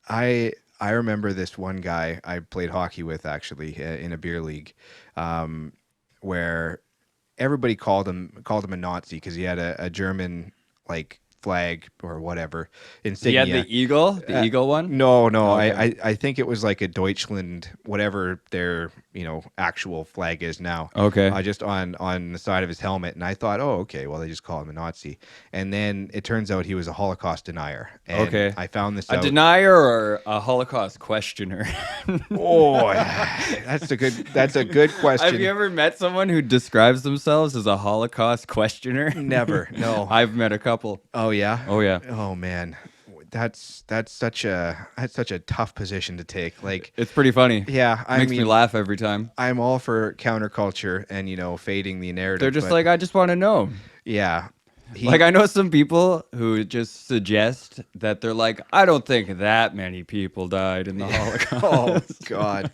I remember this one guy I played hockey with actually in a beer league, um, where everybody called him a Nazi because he had a German like flag or whatever He had insignia. the eagle one. No, no, Oh, I, okay. I think it was like a Deutschland, whatever their actual flag is now, Okay. just on the side of his helmet, and I thought, oh, okay, well they just call him a Nazi, and then it turns out he was a Holocaust denier, and Okay. I found this A out. denier or a Holocaust questioner? Oh, that's a good Have you question. ever met someone who describes themselves as a Holocaust questioner? Never, no. I've met a couple. Oh yeah. Oh yeah. Oh man, that's such a tough position to take. Like, It's pretty funny. yeah, I Makes me mean, laugh every time. I'm all for counterculture and fading the They're narrative, just but like, I just want to know. yeah, Like he I know some people who just suggest that they're like, I don't think that many people died in the oh Holocaust. god,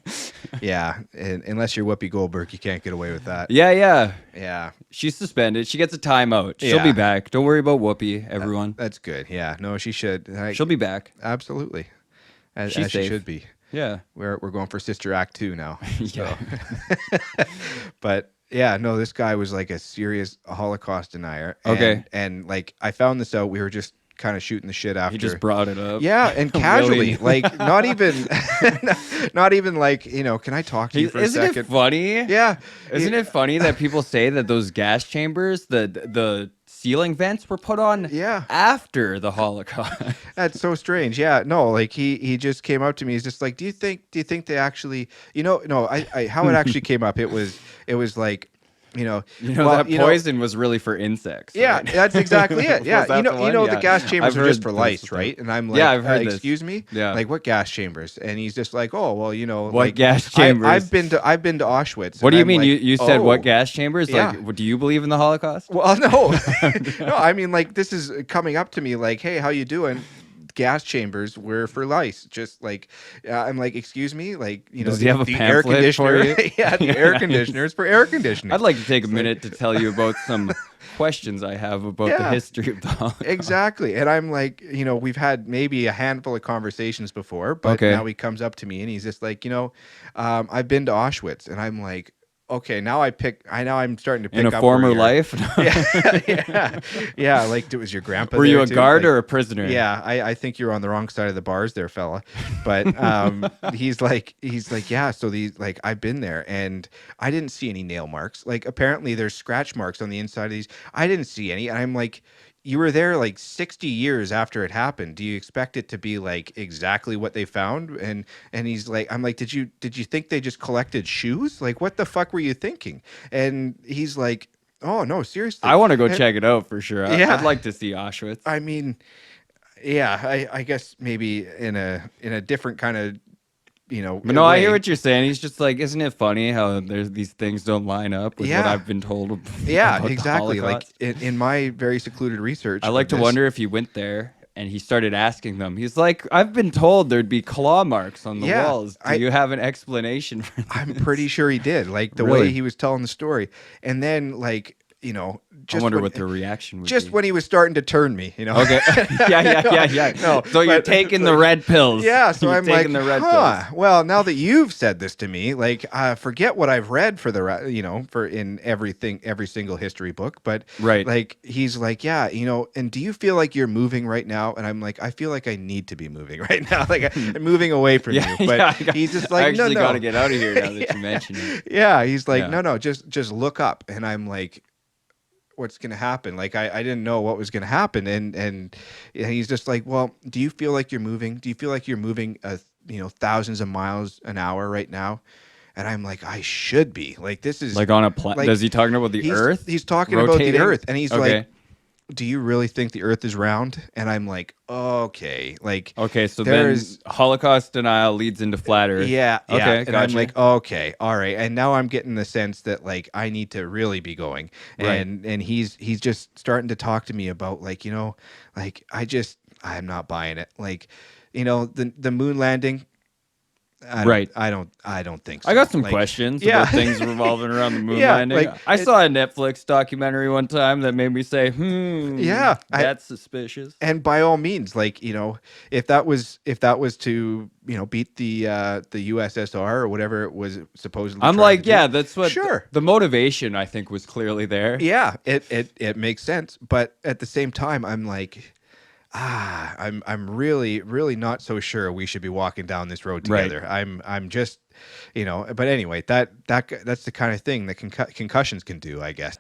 yeah, and unless you're Whoopi Goldberg, you can't get away with that. Yeah, yeah. Yeah, She's suspended. She gets a timeout. She'll be yeah, back. Don't worry about Whoopi, everyone. that's good. Yeah, no, she should. She'll be back. Absolutely, She's as she safe. should be. Yeah. We're going for Sister Act 2 now. Yeah. So, but yeah, no, this guy was like a serious Holocaust denier, Okay. and like I found this out. We were just kind of shooting the shit He just after. brought it up. Yeah, and casually, Willing. like not even, not even like can I talk to you for a Isn't it second? funny? Yeah, Isn't it funny that people say that those gas chambers, the ceiling vents were put on Yeah, after the Holocaust? that's so strange. Yeah, no, like he just came up to me. He's just like, do you think they actually, no, I how it actually came up. It was like, You know well, that poison was really for insects, yeah, right? that's exactly it. Yeah, Was that the one? the Yeah. gas chambers I've are just heard for this lice, before. right? And I'm Yeah, like, I've heard this. excuse me, Yeah. like what gas chambers? And he's just like, oh, well, What like gas I chambers? I've been to Auschwitz, What and do you I'm mean? like, You said what oh, gas chambers? yeah. Like, do you believe in the Holocaust? Well, no, no. I mean, like this is coming up to me, like, hey, how you doing? Gas chambers were for lice. Just like I'm like, excuse me, like Does he have a the air pamphlet for conditioner. you? Yeah, the air conditioner is for air conditioning. I'd like to take a It's like, minute to tell you about some questions I have about the yeah. history of the Holocaust. Exactly. And I'm like, we've had maybe a handful of conversations before, but Okay. now he comes up to me and he's just like, I've been to Auschwitz. And I'm like, okay, now I'm starting to pick In a up former where you're. life? Yeah, yeah, yeah. Like, was your grandpa Were there you a too? guard Like, or a prisoner? yeah, I think you're on the wrong side of the bars there, fella. But he's like, yeah. So these like I've been there and I didn't see any nail marks. Like apparently there's scratch marks on the inside of these. I didn't see any. And I'm like, you were there like 60 years after it happened. Do you expect it to be like exactly what they found? And he's like, I'm like, did you think they just collected shoes? Like what the fuck were you thinking? And he's like, oh no, seriously. I want to go And- check it out for sure. I'd yeah. like to see Auschwitz. I mean, yeah, I guess maybe in a different kind of But no, I hear way. what you're saying. He's just like, isn't it funny how there's these things don't line up with what Yeah, I've been told yeah, about the exactly. Like Holocaust? in my very secluded research, I like of to this, wonder if he went there and he started asking them. He's like, I've been told there'd be claw marks on the Yeah, walls. Do you have an explanation for I'm this? pretty sure he did. Like the way Really? he was telling the story, and then like I just wonder when, what the reaction would just be. when he was starting to turn me, Okay. Yeah. No, So you're but taking it's the like- red pills. Yeah, so You're I'm like, taking the red huh. pills. Well, now that you've said this to me, like, forget what I've read for for in every single history book. But Right. like, he's like, yeah, and do you feel like you're moving right now? And I'm like, I feel like I need to be moving right now. Like, I'm moving away from Yeah, you. But yeah, he's just I like, actually no. got to get out of here now that you mention it. Yeah, he's like, Yeah. no, just look up. And I'm like, what's going to happen? Like, I didn't know what was going to happen. And he's just like, well, do you feel like you're moving? Do you feel like you're moving, thousands of miles an hour right now? And I'm like, I should be. Like, this is Like on a planet. like, Is he talking about the Earth? He's talking about rotating? the Earth. And he's Okay. like, do you really think the Earth is round? And I'm like, okay. Like, Okay, so there's then Holocaust denial leads into flat Earth. yeah, yeah. Okay, And gotcha. I'm like, okay, all right. And now I'm getting the sense that like I need to really be going. Right. And he's just starting to talk to me about like, like I'm not buying it. Like, the moon landing, Right. I don't think I so. got some Like, questions yeah, about things revolving around the moon yeah, landing. like I it, saw a Netflix documentary one time that made me say, yeah. that's suspicious. And by all means, like, if that was to, beat the USSR or whatever it was supposedly I'm trying to like, do, yeah, that's what sure. the motivation I think was clearly there. Yeah, it makes sense, but at the same time, I'm like, I'm really really not so sure we should be walking down this road Right. together. I'm just, but anyway, that's the kind of thing that concussions can do, I guess.